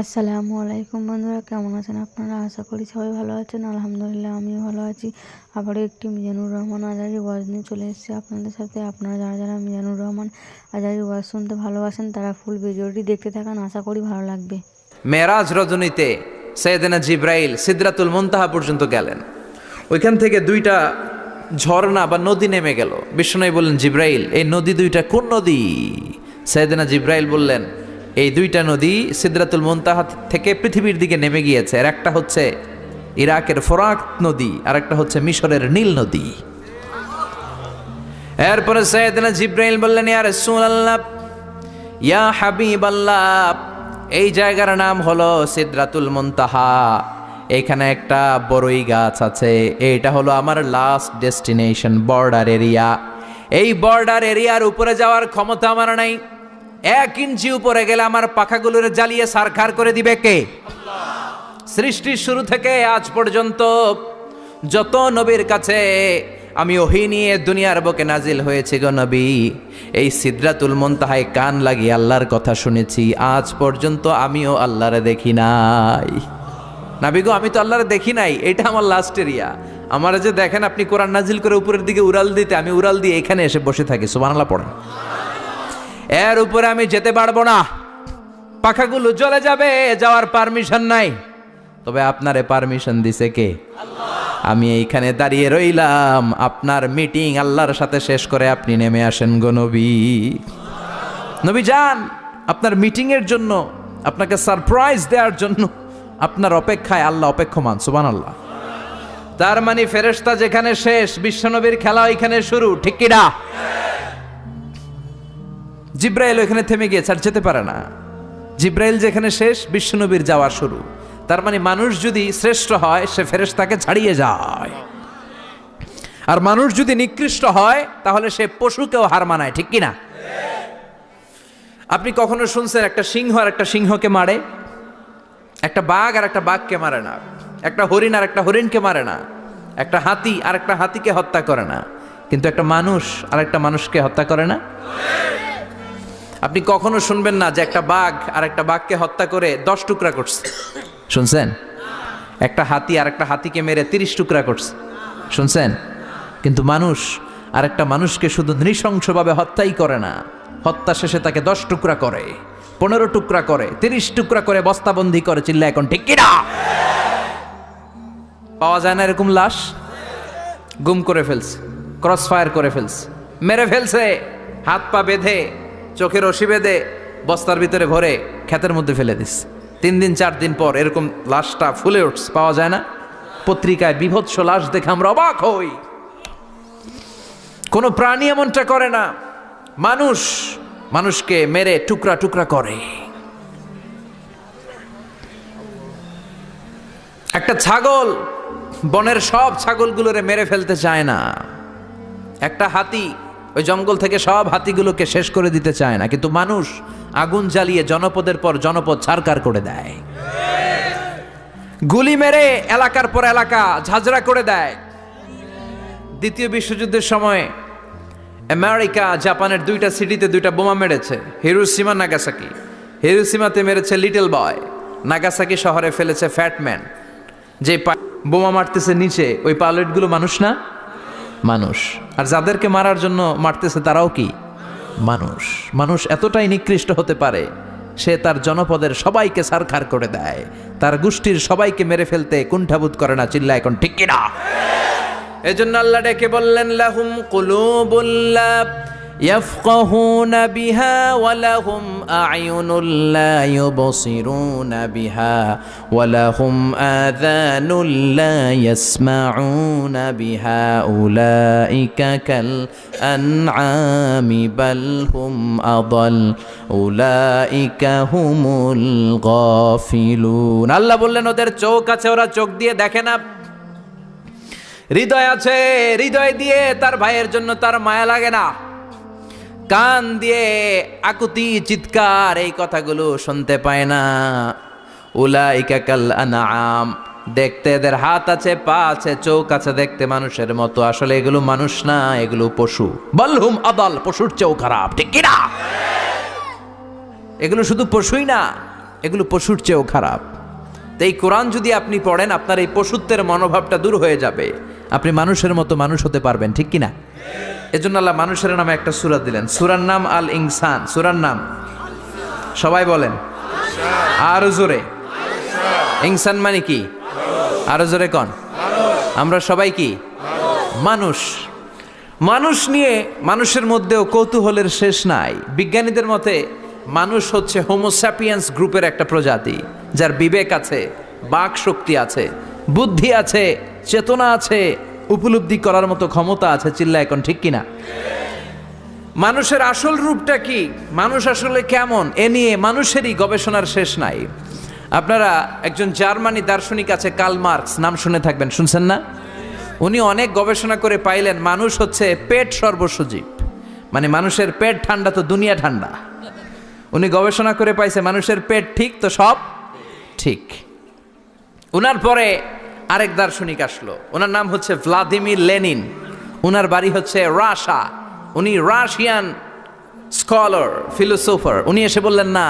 আসসালামু আলাইকুম বন্ধুরা, কেমন আছেন আপনারা? আশা করি সবাই ভালো আছেন। আলহামদুলিল্লাহ আমিও ভালো আছি। আবারও একটি মিজানুর রহমান আজহারী ওয়াজ নিয়ে চলে এসেছি আপনাদের সাথে। আপনারা যারা যারা মিজানুর রহমান আজহারী ওয়াজ শুনতে ভালোবাসেন তারা ফুল ভিডিওটি দেখতে থাকান, আশা করি ভালো লাগবে। মেরাজ রজনীতে সৈয়দনা জিব্রাইল সিদরাতুল মুনতাহা পর্যন্ত গেলেন। ওইখান থেকে দুইটা ঝর্ণা বা নদী নেমে গেল। বিষ্ণু বললেন, জিব্রাইল, এই নদী দুইটা কোন নদী? সৈয়দনা জিব্রাইল বললেন, এই দুইটা নদী সিদরাতুল মুনতাহা থেকে পৃথিবীর দিকে নেমে গিয়েছে। এর একটা হচ্ছে ইরাকের ফোরাত নদী, আর একটা হচ্ছে মিশরের নীল নদী। এরপরে সৈয়দনা জিব্রাইল বললেন, ইয়া রাসূলুল্লাহ, ইয়া হাবিবাল্লাহ, এই জায়গার নাম হলো সিদরাতুল মুনতাহা। এখানে একটা বড়ই গাছ আছে। এইটা হলো আমার লাস্ট ডেস্টিনেশন, বর্ডার এরিয়া। এই বর্ডার এরিয়ার উপরে যাওয়ার ক্ষমতা আমার নাই। 1 ইঞ্চি উপরে গেলে আমার পাখাগুলোরে জ্বালিয়ে সারখার করে দিবে কে? সৃষ্টির শুরু থেকে আজ পর্যন্ত যত নবীর কাছে আমি ওহী নিয়ে দুনিয়ার বুকে নাজিল হয়েছে গো নবী, এই সিদরাতুল মুনতাহায় কান লাগিয়ে আল্লাহর কথা শুনেছি। আজ পর্যন্ত আমিও আল্লাহরে দেখি নাই। নবী গো, আমি তো আল্লাহরে দেখি নাই। এটা আমার লাস্ট এরিয়া। আমার যে দেখেন আপনি কোরআন নাজিল করে উপরের দিকে উড়াল দিতে, আমি উড়াল দিয়ে এখানে এসে বসে থাকি। সুবহানাল্লাহ পড়েন। এর উপরে আমি যেতে পারবো না, পাখাগুলো জ্বলে যাবে, যাওয়ার পারমিশন নাই। তবে আপনারে পারমিশন দিছে কে? আমি এইখানে দাঁড়িয়ে রইলাম, আপনার মিটিং আল্লাহর সাথে শেষ করে আপনি নেমে আসেন গো নবী। নবী যান, আপনার মিটিং এর জন্য, আপনাকে সারপ্রাইজ দেওয়ার জন্য আপনার অপেক্ষায় আল্লাহ অপেক্ষমান। সুবহানাল্লাহ। তার মানে ফেরেশতা যেখানে শেষ, বিশ্বনবীর খেলা ওইখানে শুরু, ঠিক কি না? জিব্রাইল ওইখানে থেমে গিয়েছে, আর যেতে পারে না। জিব্রাইল যেখানে শেষ, বিশ্বনবীর যাওয়া শুরু। তার মানে মানুষ যদি শ্রেষ্ঠ হয়, সে ফেরেশতাকে ছাড়িয়ে যায়। আর মানুষ যদি নিকৃষ্ট হয়, তাহলে সে পশুকেও হার মানায়, ঠিক কি না? আপনি কখনো শুনছেন একটা সিংহ আর একটা সিংহকে মারে? একটা বাঘ আর একটা বাঘকে মারে না। একটা হরিণ আর একটা হরিণকে মারে না। একটা হাতি আর একটা হাতিকে হত্যা করে না। কিন্তু একটা মানুষ আর একটা মানুষকে হত্যা করে না। আপনি কখনো শুনবেন না যে একটা বাঘ আর একটা বাঘকে হত্যা করে 10 টুকরা করছে? শুনছেন? একটা হাতি আর একটা হাতিকে মেরে 30 টুকরা করছে? শুনছেন? কিন্তু মানুষ আর একটা মানুষকে শুধু নৃশংসভাবে হত্যাই করে না, হত্যা শেষে তাকে 10 টুকরা করে, 15 টুকরা করে, 30 টুকরা করে বস্তাবন্দি করে। চিল্লা এখন ঠিক কিনা? পাওয়া যায় না এরকম লাশ? গুম করে ফেলছে, ক্রস ফায়ার করে ফেলছে, মেরে ফেলছে, হাত পা বেঁধে, চোখে রশি বেঁধে, বস্তার ভিতরে ভরে ক্ষেতের মধ্যে ফেলে দিস। 3 দিন 4 দিন পর এরকম লাশটা ফুলে উঠছে, পাওয়া যায় না? পত্রিকায় বিভৎস লাশ দেখে আমরা অবাক হই। কোন প্রাণী এমনটা করে না। মানুষ মানুষকে মেরে টুকরা টুকরা করে। একটা ছাগল বনের সব ছাগলগুলোরে মেরে ফেলতে চায় না। একটা হাতি ওই জঙ্গল থেকে সব হাতিগুলোকে শেষ করে দিতে চায় না। কিন্তু মানুষ আগুন জ্বালিয়ে জনপদের পর জনপদ ছারকার করে দেয়, গুলি মেরে এলাকার পর এলাকা ঝাঁঝরা করে দেয়। দ্বিতীয় বিশ্বযুদ্ধের সময় আমেরিকা জাপানের 2টা সিটিতে 2টা বোমা মেরেছে, হিরোশিমা নাগাসাকি। হিরোশিমাতে মেরেছে লিটল বয়, নাগাসাকি শহরে ফেলেছে ফ্যাটম্যান। যে বোমা মারতেছে নিচে, ওই পাইলটগুলো মানুষ না? মানুষ। আর যাদেরকে মারার জন্য মারতেছে তারাও কি মানুষ? মানুষ এতটাই নিকৃষ্ট হতে পারে, সে তার জনপদের সবাইকে সারখার করে দেয়, তার গোষ্ঠীর সবাইকে মেরে ফেলতে কুণ্ঠাবোধ করে না। চিল্লা এখন ঠিক কিনা? এজন্য আল্লাহ ডেকে বললেন, লাহুম কুলুবুল্লা ইয়াফকাহুনা বিহা ওয়া লাহুম আ'য়ুনুল লা ইউবসিরুনা বিহা ওয়া লাহুম আযানুল লা ইয়াসমাউনা বিহা উলাইকা কাল আনআমি বাল হুম আদাল উলাইকা হুমুল গাফিলুন। আল্লাহ বললেন, ওদের চোখ আছে, ওরা চোখ দিয়ে দেখে না। হৃদয় আছে, হৃদয় দিয়ে তার ভাইয়ের জন্য তার মায়া লাগে না। কান দিয়ে আকুতি চিৎকার এই কথাগুলো শুনতে পায় না। উলাইকা কাল আনআম, দেখতে এদের হাত আছে, পা আছে, চোখ আছে, দেখতে মানুষের মতো, আসলে এগুলো মানুষ না, এগুলো পশু। বলহুম আদাল, পশুর চেয়েও খারাপ, ঠিক কিনা? এগুলো শুধু পশুই না, এগুলো পশুর চেয়েও খারাপ। তো এই কোরআন যদি আপনি পড়েন, আপনার এই পশুত্বের মনোভাবটা দূর হয়ে যাবে, আপনি মানুষের মতো মানুষ হতে পারবেন, ঠিক কিনা? এজন্য আল্লাহ মানুষের নামে একটা সূরা দিলেন, সূরার নাম আল ইনসান। সূরার নাম সবাই বলেন আরো জোরে। ইনসান মানে কি? আরো জোরে কন। আমরা সবাই কি? মানুষ। মানুষ নিয়ে মানুষের মধ্যেও কৌতূহলের শেষ নাই। বিজ্ঞানীদের মতে মানুষ হচ্ছে হোমোস্যাপিয়েন্স গ্রুপের একটা প্রজাতি, যার বিবেক আছে, বাক শক্তি আছে, বুদ্ধি আছে, চেতনা আছে, উপলব্ধি করার মতো ক্ষমতা আছে। চিল্লা এখন ঠিক কিনা? মানুষের আসল রূপটা কি, মানুষ আসলে কেমন, এ নিয়ে মানুষেরই গবেষণার শেষ নাই। আপনারা একজন জার্মানি দার্শনিক আছে কার্ল মার্কস, নাম শুনে থাকবেন, শুনছেন না? উনি অনেক গবেষণা করে পাইলেন মানুষ হচ্ছে পেট সর্বস্ব জীব। মানে মানুষের পেট ঠান্ডা তো দুনিয়া ঠান্ডা। উনি গবেষণা করে পাইছে মানুষের পেট ঠিক তো সব ঠিক। উনার পরে আরেক দার্শনিক আসলো, ওনার নাম হচ্ছে ভ্লাদিমির লেনিন। উনার বাড়ি হচ্ছে রাশিয়া। উনি রাশিয়ান স্কলার, ফিলোসোফার। উনি এসে বললেন না,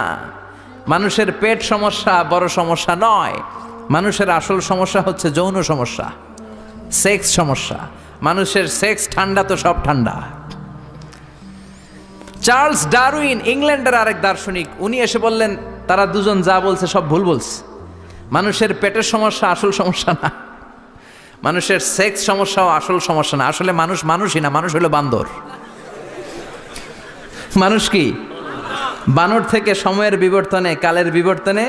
মানুষের পেট সমস্যা বড় সমস্যা নয়, মানুষের আসল সমস্যা হচ্ছে যৌন সমস্যা, সেক্স সমস্যা। মানুষের সেক্স ঠান্ডা তো সব ঠান্ডা। চার্লস ডারউইন, ইংল্যান্ডের আরেক দার্শনিক, উনি এসে বললেন তারা দুজন যা বলছে সব ভুল বলছে। মানুষের পেটের সমস্যা আসল সমস্যা না, মানুষের সেক্স সমস্যাও আসল সমস্যা না। আসলে মানুষ মানুষই না, মানুষ হলো বান্দর। মানুষ কি? বানর থেকে সময়ের বিবর্তনে, কালের বিবর্তনে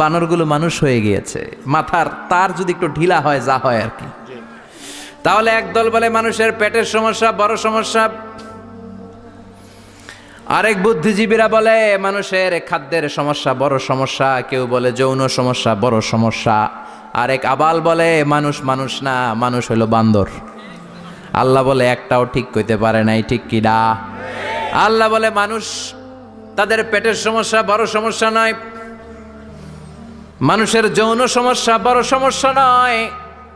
বানরগুলো মানুষ হয়ে গিয়েছে। মাথার তার যদি একটু ঢিলা হয়, যা হয় আর কি। তাহলে একদল বলে মানুষের পেটের সমস্যা বড় সমস্যা, আরেক বুদ্ধিজীবীরা বলে মানুষের খাদ্যের সমস্যা বড় সমস্যা, কেউ বলে যৌন সমস্যা বড় সমস্যা, আরেক আবাল বলে মানুষ মানুষ না, মানুষ হলো বান্দর। আল্লাহ বলে একটাও ঠিক কইতে পারে নাই, ঠিক কি না? আল্লাহ বলে মানুষ তাদের পেটের সমস্যা বড় সমস্যা নয়, মানুষের যৌন সমস্যা বড় সমস্যা নয়,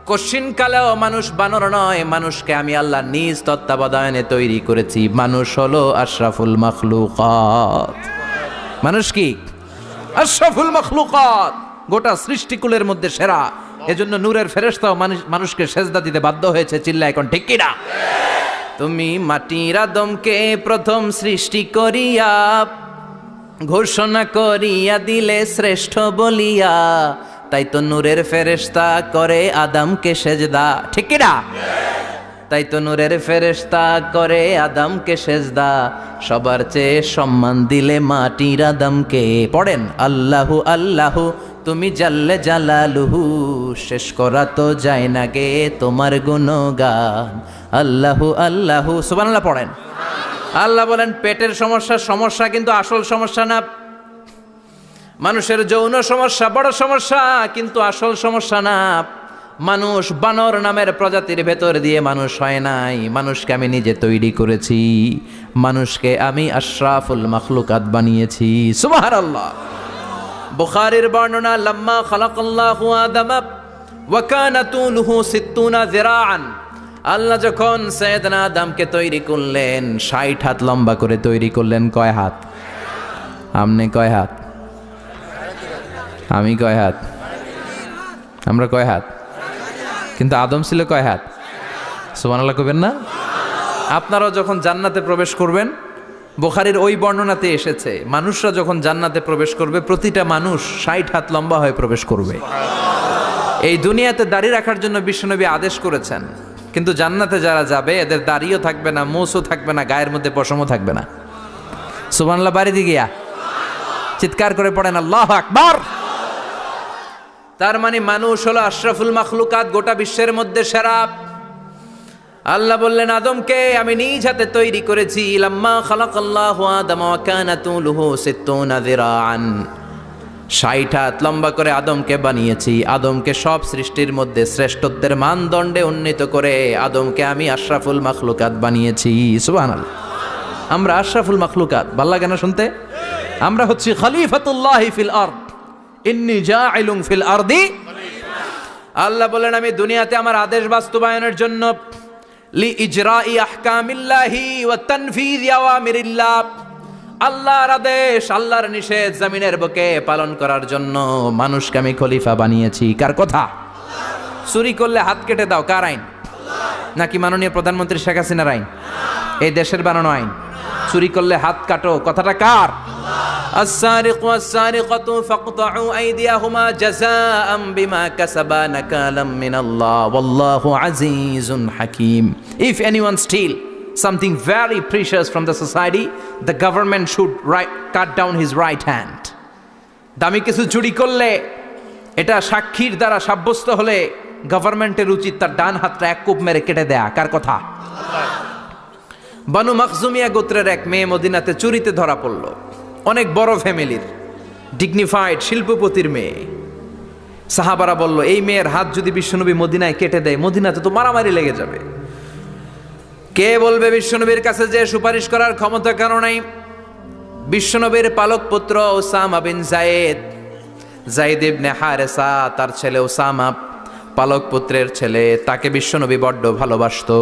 কশিন কালেও মানুষ বানর নয়। মানুষকে আমি আল্লাহ নিজ তত্ত্বাবধানে তৈরি করেছি। মানুষ হলো আশরাফুল মাখলুকাত। মানুষ কি? আশরাফুল মাখলুকাত, গোটা সৃষ্টিকুলের মধ্যে সেরা। এজন্য নূরের ফেরেশতাও মানুষকে সেজদা দিতে বাধ্য হয়েছে। চিল্লা এখন ঠিক কিনা? তুমি মাটির আদমকে প্রথম সৃষ্টি করিয়া ঘোষণা করিয়া দিলে শ্রেষ্ঠ বলিয়া, তাই তো নূরের ফেরেশতা করে আদমকে সেজদা, ঠিক কি না? তাই তো নূরের ফেরেশতা করে আদমকে সেজদা, সবার চেয়ে সম্মান দিলে মাটির আদমকে। পড়েন আল্লাহু আল্লাহু তুমি জাল্লে জালালুহু, শেষ করা তো যায় না গে তোমার গুণগান। আল্লাহু আল্লাহু সুবহানাল্লাহ পড়েন। আল্লাহ বলেন পেটের সমস্যা সমস্যা, কিন্তু আসল সমস্যা না। মানুষের যৌন সমস্যা বড় সমস্যা, কিন্তু আসল সমস্যা না। মানুষ বানর নামের প্রজাতির ভেতর দিয়ে মানুষ হয় নাই, মানুষকে আমি নিজে তৈরি করেছি। মানুষকে আমি আশরাফুল মাখলুকাত বানিয়েছি। সুবহানাল্লাহ। বুখারীর বর্ণনা, লাম্মা খালাকাল্লাহু আদম ওয়া কানা তুলুহু 60 যিরাআন। আল্লাহ যখন সাইয়েদনা আদমকে তৈরি করলেন 60 হাত লম্বা করে তৈরি করলেন। কয় হাত? আমনে কয় হাত? আমি কয় হাত? আমরা কয় হাত? কিন্তু আদম ছিল কয় হাত? সুবহানাল্লাহ কইবেন না? আপনারাও যখন জান্নাতে প্রবেশ করবেন, বুখারীর ওই বর্ণনাতে এসেছে মানুষরা যখন জান্নাতে প্রবেশ করবে প্রতিটা মানুষ 60 হাত লম্বা হয়ে প্রবেশ করবে। এই দুনিয়াতে দাড়ি রাখার জন্য বিশ্বনবী আদেশ করেছেন, কিন্তু জান্নাতে যারা যাবে এদের দাড়িও থাকবে না, মোছও থাকবে না, গায়ের মধ্যে পশমও থাকবে না। সুবহানাল্লাহ বাড়ি দিয়ে গিয়া চিৎকার করে পড়েন আল্লাহু আকবার। তার মানে মানুষ হলো আশরাফুল মাখলুকাত, গোটা বিশ্বের মধ্যে সেরা। আল্লাহ বললেন আদমকে আমি নিজ হাতে তৈরি করেছি। লাম্মা খালাকাল্লাহু আদম ওয়া কানা তুলুহু 60 যিরাআন, 60 হাত লম্বা করে আদমকে বানিয়েছি। আদমকে সব সৃষ্টির মধ্যে শ্রেষ্ঠত্বের মানদণ্ডে উন্নীত করে আদমকে আমি আশরাফুল মাখলুকাত বানিয়েছি। সুবহানাল্লাহ। আমরা আশরাফুল মাখলুকাত, ভালো লাগে না শুনতে? আমরা হচ্ছি খলিফাতুল্লাহি ফিল আরদ, ইন্নী জাইলুন ফিল আরদি। আল্লাহ বলেন আমি দুনিয়াতে আমার আদেশ বাস্তবায়নের জন্য লি ইজরাই আহকামিল্লাহি ওয়া তানফিযি আওয়ামিরিল্লাহ, আল্লাহর আদেশ আল্লাহর নিষেধ জমিনের বুকে পালন করার জন্য মানুষকে আমি খলিফা বানিয়েছি। কার কথা? চুরি করলে হাত কেটে দাও, কার আইন? নাকি মাননীয় প্রধানমন্ত্রী শেখ হাসিনার আইন? এই দেশের বানানো আইন। চুরি করলে হাত কাটো, কথাটা কার? السارق والسارقة فاقطعوا أيديهما جزاء بما كسبا نكالا من الله والله عزيز حكيم. If anyone steal something very precious from the society, the government should cut down his right hand. দামি কিছু চুরি করলে এটা সাক্ষীর দ্বারা সাব্যস্ত হলে গভর্নমেন্টের উচিত তার ডান হাতটা এক কোপ মেরে কেটে দেয়া। কার কথা? বানু মাখজুমিয়া গোত্রের এক মেয়ে মদিনাতে চুরিতে ধরা পড়ল। অনেক বড় ফ্যামিলির, ডিগনিফাইড শিল্পপতির মেয়ে। সাহাবারা বলল, এই মেয়ের হাত যদি বিশ্বনবী মদিনায় কেটে দেয়, মদিনাতে তো মারামারি লেগে যাবে। কে বলবে বিশ্বনবীর কাছে যে সুপারিশ করার ক্ষমতা কারো নাই? বিশ্বনবীর পালক পুত্র ওসামা বিন জায়েদ ইবনে হারেসা, তার ছেলে ওসামা পালক পুত্রের ছেলে, তাকে বিশ্বনবী বড্ড ভালোবাসতো।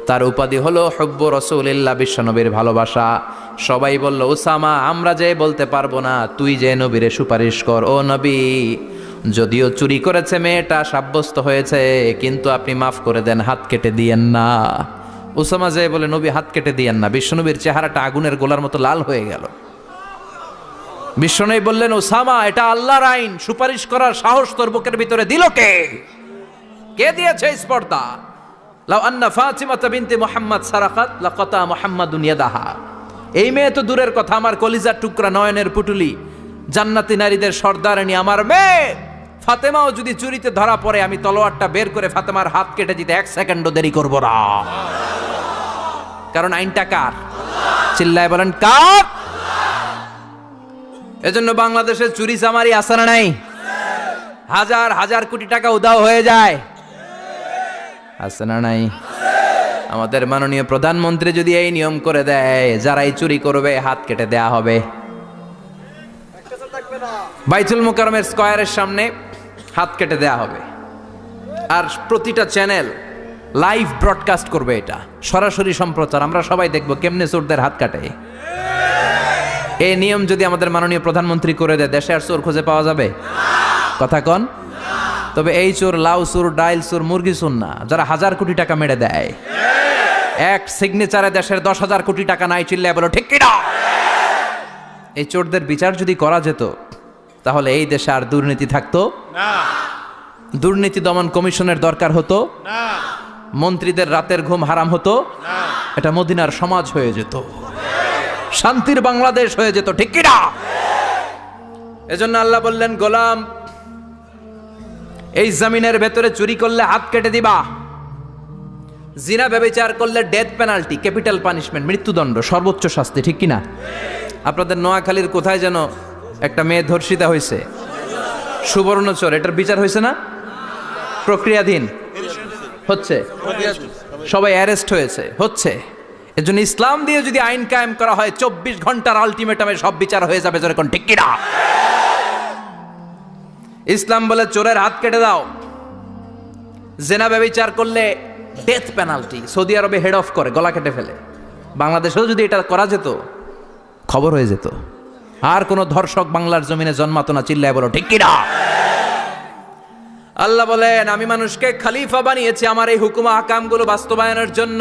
তার উপাধি হলো হুব্বু রাসূলিল্লাহ, বিশ্বনবীর ভালোবাসা। সবাই বলল, ওসামা আমরা যে বলতে পারবো না, তুই যে নবীরে সুপারিশ কর। ও নবী, যদিও চুরি করেছে মেয়েটা, সাব্যস্ত হয়েছে, কিন্তু আপনি মাফ করে দেন, হাত কেটে দিয়েন না। ওসামা যে বলে, নবী হাত কেটে দিয়েন না। বিশ্বনবীর চেহারাটা আগুনের গোলার মতো লাল হয়ে গেল। বিশ্বনবী বললেন, ওসামা এটা আল্লাহর আইন, সুপারিশ করার সাহস তোর বুকের ভিতরে দিল কে? কে দিয়েছে স্পর্ধা? লাউ আন্না ফাতিমাতা বিনতে মুহাম্মদ সারাকাত লাকাতা মুহাম্মাদুন ইয়াদাহা। এই মেয়ে তো দূরের কথা, আমার কলিজার টুকরা, নয়নের পুটুলি, জান্নাতি নারীদের সর্দারানী আমার মেয়ে ফাতেমাও যদি চুরিতে ধরা পড়ে, আমি তলোয়ারটা বের করে ফাতেমার হাত কেটে দিতে এক সেকেন্ডও দেরি করব না। কারণ আইনটা কার? চিল্লায় বলেন কার? এজন্য বাংলাদেশের চুরি চামারি আছে না নাই? হাজার হাজার কোটি টাকা উধাও হয়ে যায়, আছে না নাই? আমাদের মাননীয় প্রধানমন্ত্রী যদি এই নিয়ম করে দেয়, যারাই চুরি করবে হাত কেটে দেয়া হবে। বাইতুল মুকাররমের স্কয়ারের সামনে হাত কেটে দেয়া হবে। আর প্রতিটা চ্যানেল লাইভ ব্রডকাস্ট করবে, এটা সরাসরি সম্প্রচার, আমরা সবাই দেখবো কেমনে চোরদের হাত কাটে। এই নিয়ম যদি আমাদের মাননীয় প্রধানমন্ত্রী করে দেয়, দেশে আর চোর খুঁজে পাওয়া যাবে? কথা কন। তবে এই চোর লাউ চোর, ডাইল চোর, মুরগি চোর না, যারা হাজার কোটি টাকা মেরে দেয়। এক সিগনেচারে দেশের 10,000 কোটি টাকা নাই, চিল্লায় বলো ঠিক কিনা? এই চোরদের বিচার যদি করা যেত, তাহলে এই দেশে আর দুর্নীতি থাকতো না। দুর্নীতি দমন কমিশনের দরকার হতো না। মন্ত্রীদের রাতের ঘুম হারাম হতো না। এটা মদিনার সমাজ হয়ে যেত, শান্তির বাংলাদেশ হয়ে যেত, ঠিক কিনা? এজন্য আল্লাহ বললেন, গোলাম এই জমিনের ভেতরে চুরি করলে হাত কেটে দিবা, জিনা ব্যভিচার করলে ডেথ পেনাল্টি, ক্যাপিটাল পানিশমেন্ট, মৃত্যুদণ্ড, সর্বোচ্চ শাস্তি, ঠিক কিনা? আপনাদের নোয়াখালীর কোথায় যেন একটা মেয়ে ধর্ষিতা হয়েছে, সুবর্ণচর, এটার বিচার হয়েছে না? প্রক্রিয়াধীন হচ্ছে, সবাই অ্যারেস্ট হচ্ছে। এজন্য ইসলাম দিয়ে যদি আইন কায়েম করা হয়, 24 ঘন্টার আলটিমেটামে সব বিচার হয়ে যাবে, যেরকম ঠিক কিনা? ইসলাম বলে চোরের হাত কেটে দাও। জেনা ব্যভিচার করলে ডেথ পেনাল্টি, সৌদি আরবে হেড অফ করে, গলা কেটে ফেলে। বাংলাদেশেও যদি এটা করা যেত, খবর হয়ে যেত, আর কোন ধর্ষক বাংলার জমিনে জন্মাতো না, চিল্লায় বলো ঠিক কিনা? আল্লাহ বলেন, আমি মানুষকে খলিফা বানিয়েছি আমার এই হুকুম আহকামগুলো বাস্তবায়নের জন্য।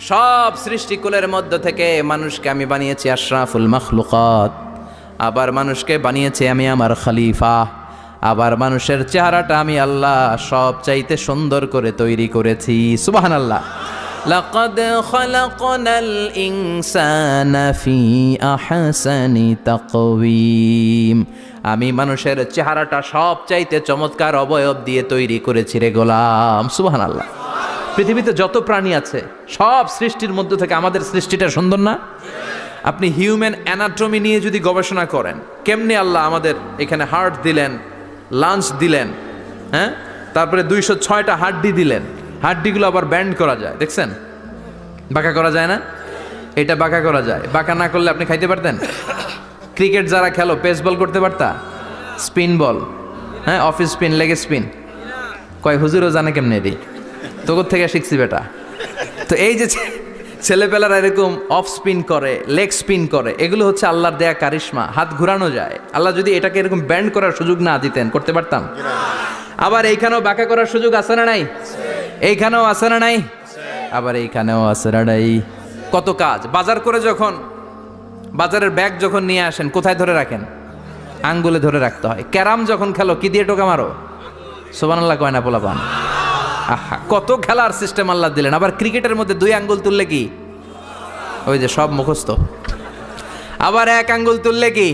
সব সৃষ্টিকুলের মধ্য থেকে মানুষকে আমি বানিয়েছি আশরাফুল মাখলুকাত। আবার মানুষকে বানিয়েছি আমি আমার খলিফা। আবার মানুষের চেহারাটা আমি আল্লাহ সব চাইতে সুন্দর করে তৈরি করেছি। সুবহানাল্লাহ। লাকাদ খালাকনাল ইনসানা ফি আহসানি তাকওয়িম। আমি মানুষের চেহারাটা সব চাইতে চমৎকার অবয়ব দিয়ে তৈরি করেছি রে গোলাম। সুবহানাল্লাহ। পৃথিবীতে যত প্রাণী আছে সব সৃষ্টির মধ্য থেকে আমাদের সৃষ্টিটা সুন্দর না? আপনি হিউম্যান অ্যানাটমি নিয়ে যদি গবেষণা করেন, কেমনে আল্লাহ আমাদের এখানে হার্ট দিলেন, লাঞ্চ দিলেন, হ্যাঁ, তারপরে 206টা হাড্ডি দিলেন, হাড্ডিগুলো আবার ব্যান্ড করা যায়, দেখছেন? বাঁকা করা যায় না? এটা বাঁকা করা যায়। বাঁকা না করলে আপনি খাইতে পারতেন? ক্রিকেট যারা খেলো, পেস বল করতে পারতা? স্পিন বল, হ্যাঁ, অফিস স্পিন, লেগ স্পিন, কয় হুজুরও জানে কেমনে রে, তোর থেকে শিখছি বেটা। তো এই যে ছেলেপেলারা এরকম অফ স্পিন করে, লেগ স্পিন করে, এগুলো হচ্ছে আল্লাহর দেয়া কারিশমা। হাত ঘুরানো যায়। আল্লাহ যদি এটাকে এরকম ব্যান্ড করার সুযোগ না দিতেন, করতে পারতাম? আবার এইখানেও বাঁকা করার সুযোগ আছে না নাই? এইখানেও আছে না নাই? আবার এইখানেও আছে না নাই? কত কাজ। বাজার করে যখন বাজারের ব্যাগ যখন নিয়ে আসেন, কোথায় ধরে রাখেন? আঙ্গুলে ধরে রাখতে হয়। ক্যারাম যখন খেলো, কি দিয়ে টোকা মারো? সুবহানাল্লাহ কয় না পোলাপান? আহা, কত খেলার সিস্টেম আল্লাহ দিলেন। আবার ক্রিকেটের মধ্যে 2 আঙ্গুল তুললে কি? ওই যে সব মুখস্থ। আবার 1 আঙ্গুল তুললে কি?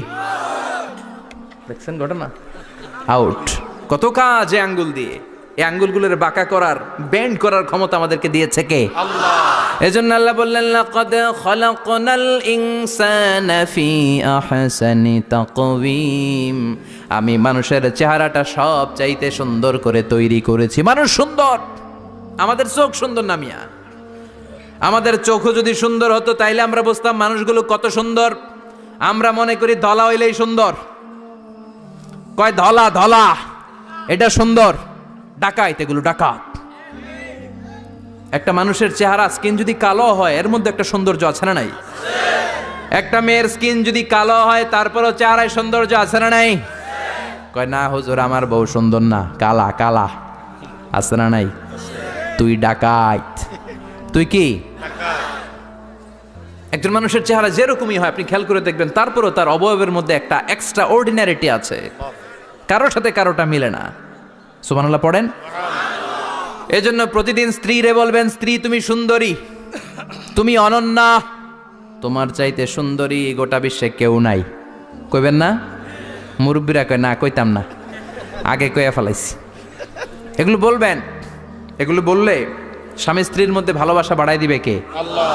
দেখছেন ঘটনা? আউট। কত কাজ এই আঙ্গুল দিয়ে। এই আঙ্গুলগুলোর বাঁকা করার, বেন্ড করার ক্ষমতা আমাদেরকে দিয়েছে কে? আল্লাহ। এজন্য আল্লাহ বললেন, লাকাদ খালাকনাল ইনসানা ফি আহসানি তাকওয়িম। আমি মানুষের চেহারাটা সব চাইতে সুন্দর করে তৈরি করেছি। মানুষ সুন্দর, আমাদের চোখ সুন্দর না মিয়া। আমাদের চোখও যদি সুন্দর হতো তাইলে আমরা বুঝতাম মানুষগুলো কত সুন্দর। আমরা মনে করি ধলা হইলেই সুন্দর। কয় ধলা ধলা, এটা সুন্দর। ডাকাইত, এগুলো ডাকাত। একটা মানুষের চেহারা স্কিন যদি কালো হয়, এর মধ্যে একটা সৌন্দর্য আছে না নাই? একটা মেয়ের স্কিন যদি কালো হয়, তারপরও চেহারায় সৌন্দর্য আছে না নাই? কয় না হুজুর, আমার বউ সুন্দর না, কালা কালা। আছে না নাই? তুই ডাকাইত। তুই কি? একজন মানুষের চেহারা যেরকমই হয় আপনি খেয়াল করে দেখবেন, তারপরও তার অবয়বের মধ্যে একটা এক্সট্রা অর্ডিনারিটি আছে। কারোর সাথে কারোটা মিলে না। সুবহানাল্লাহ পড়েন। এজন্য প্রতিদিন স্ত্রীরে বলবেন, স্ত্রী তুমি সুন্দরী, তুমি অনন্যা, তোমার চাইতে সুন্দরী গোটা বিশ্বে কেউ নাই। কইবেন না? মুরব্বীরা কয় না, কইতাম না, আগে কইয়া ফেলাইছি। এগুলো বলবেন। এগুলো বললে স্বামী স্ত্রীর মধ্যে ভালোবাসা বাড়াই দিবে কে? আল্লাহ।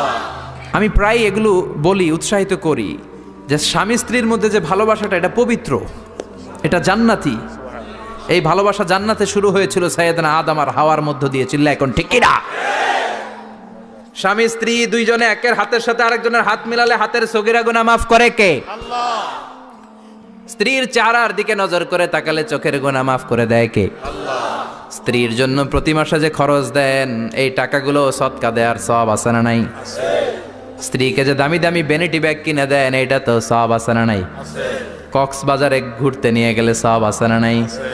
আমি প্রায় এগুলো বলি, উৎসাহিত করি যে স্বামী স্ত্রীর মধ্যে যে ভালোবাসাটা, এটা পবিত্র, এটা জান্নাতি। এই ভালোবাসা জান্নাতে শুরু হয়েছিল সাইয়েদনা আদম আর হাওয়ার মধ্য দিয়ে। চিল্লা এখন ঠিক কিনা? স্বামী স্ত্রী দুইজনে একের হাতের সাথে আরেকজনের হাত মিলালে হাতের সগীরা গুনাহ মাফ করে কে? আল্লাহ। স্ত্রীর চেহারার দিকে নজর করে তাকালে চোখের গুনাহ মাফ করে দেয় কে? আল্লাহ। স্ত্রীর জন্য প্রতি মাসে যে খরচ দেন, এই টাকাগুলো সদকা দেওয়ার সওয়াব আছে না নাই? আছে। স্ত্রীকে যে দামি দামি ভ্যানিটি ব্যাগ কিনে দেন, এটা তো সওয়াব আছে না নাই? আছে। কক্সবাজারে ঘুরতে নিয়ে গেলে সওয়াব আছে না নাই? আছে।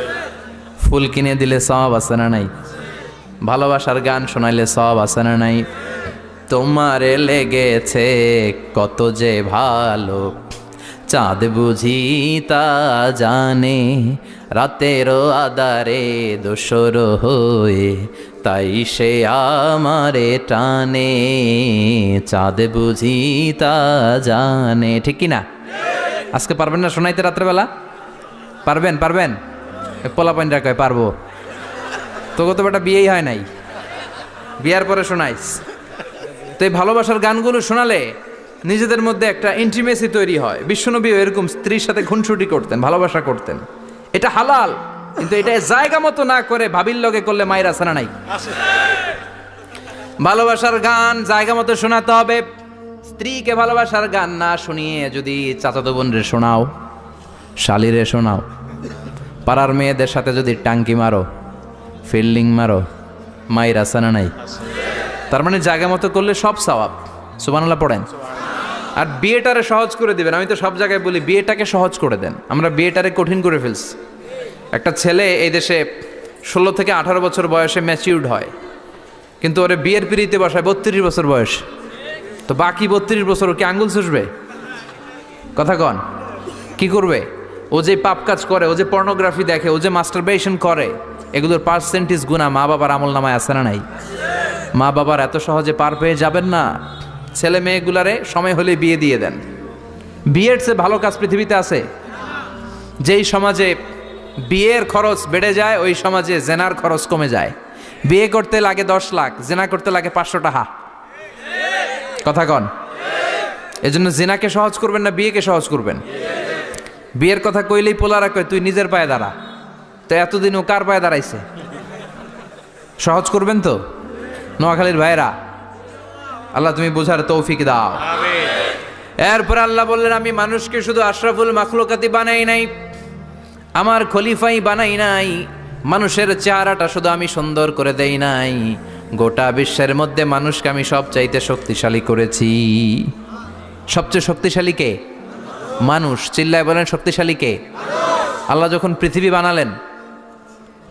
ফুল কিনে দিলে সওয়াব আছে না নাই? ভালোবাসার গান শোনাইলে সওয়াব আছে না নাই? তোমারে লেগেছে কত যে ভালো, চাঁদ বুঝি তা জানে, রাতেরও আধারে দোসর হয়ে, তাই সে আমারে টানে, চাঁদ বুঝি তা জানে। ঠিক কিনা? আজকে পারবেন না শোনাইতে রাত্রেবেলা? পারবেন? পারবেন? পোলাপাইনরা কয় পারবো। তোকে তো বেটা বিয়েই হয় নাই, বিয়ার পরে শোনাইস। তো এই ভালোবাসার গানগুলো শোনালে নিজেদের মধ্যে একটা ইন্টিমেসি তৈরি হয়। বিশ্বনবীও এরকম স্ত্রীর সাথে খুনসুটি করতেন, ভালোবাসা করতেন। এটা হালাল, কিন্তু এটা জায়গা মতো না করে ভাবির লগে করলে মায়ের আছে না নাই? ভালোবাসার গান জায়গা মতো শোনাতে হবে। স্ত্রীকে ভালোবাসার গান না শুনিয়ে যদি চাচাতো বোনরে শোনাও, শালিরে শোনাও, পাড়ার মেয়েদের সাথে যদি টাঙ্কি মারো, ফিল্ডিং মারো, মায়ের আছে না নাই? তার মানে জায়গা মতো করলে সব সওয়াব। সুবহানাল্লাহ পড়েন। আর বিয়েটারে সহজ করে দিবেন। আমি তো সব জায়গায় বলি বিয়েটাকে সহজ করে দেন। আমরা বিয়েটারে কঠিন করে ফেলছি। একটা ছেলে এই দেশে 16 থেকে 18 বছর বয়সে ম্যাচিউরড হয়, কিন্তু ওরে বিয়ের পিড়িতে বসায় 32 বছর বয়স। তো বাকি 32 বছর ও কি আঙ্গুল চুষবে? কথা কন, কি করবে? ও যে পাপ কাজ করে, ও যে পর্নোগ্রাফি দেখে, ও যে মাস্টারবেশন করে, এগুলোর পার্সেন্টেজ গুণা মা বাবার আমল নামায় আছে না নাই? মা বাবার এত সহজে পার পেয়ে যাবেন না। ছেলে মেয়েগুলারে সময় হলে বিয়ে দিয়ে দেন। বিয়ের চেয়ে ভালো কাজ পৃথিবীতে আছে? যেই সমাজে বিয়ের খরচ বেড়ে যায়, ওই সমাজে জেনার খরচ কমে যায়। বিয়ে করতে লাগে 10 লাখ, জেনা করতে লাগে 500 টাকা। কথা কন। এজন্য জেনাকে সহজ করবেন না, বিয়েকে সহজ করবেন? বিয়ের কথা কইলেই পোলারা কয় তুই নিজের পায়ে দাঁড়া। তো এতদিন ও কার পায়ে দাঁড়াইছে? সহজ করবেন তো? নোয়াখালীর ভাইরা, আল্লাহ তুমি বোঝার তৌফিক দাও। এরপর আল্লাহ বললেন, আমি মানুষকে শুধু আশরাফুল মাখলুকাতি বানাই নাই, আমার খলিফাই বানাই নাই। মানুষের চেহারাটা শুধু আমি সুন্দর করে দেই নাই, গোটা বিশ্বের মধ্যে মানুষকে আমি সবচাইতে শক্তিশালী করেছি। সবচেয়ে শক্তিশালী কে? মানুষ। চিল্লায় বলেন শক্তিশালী কে? আল্লাহ যখন পৃথিবী বানালেন,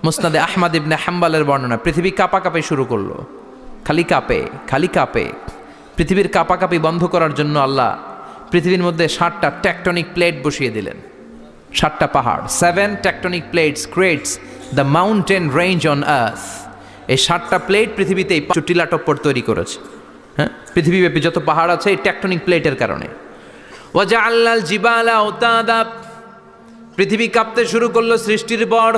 মুসনাদে আহমদ ইবনে হাম্বালের বর্ণনা, পৃথিবী কাঁপাকাঁপি শুরু করলো, খালি কাঁপে খালি কাঁপে। পৃথিবীর কাঁপাকাঁপি বন্ধ করার জন্য আল্লাহ পৃথিবীর মধ্যে 7টা টেকটনিক প্লেট বসিয়ে দিলেন। 7টা পাহাড়, 7 tectonic plates creates the mountain range on earth. এই 7টা প্লেট পৃথিবীতে টিলা টপ্পর তৈরি করেছে। হ্যাঁ, পৃথিবীব্যাপী যত পাহাড় আছে এই টেকটনিক প্লেটের কারণে। ওয়াজআলনাল জিবালা আওতাদা, পৃথিবী কাঁপতে শুরু করলো সৃষ্টির পর।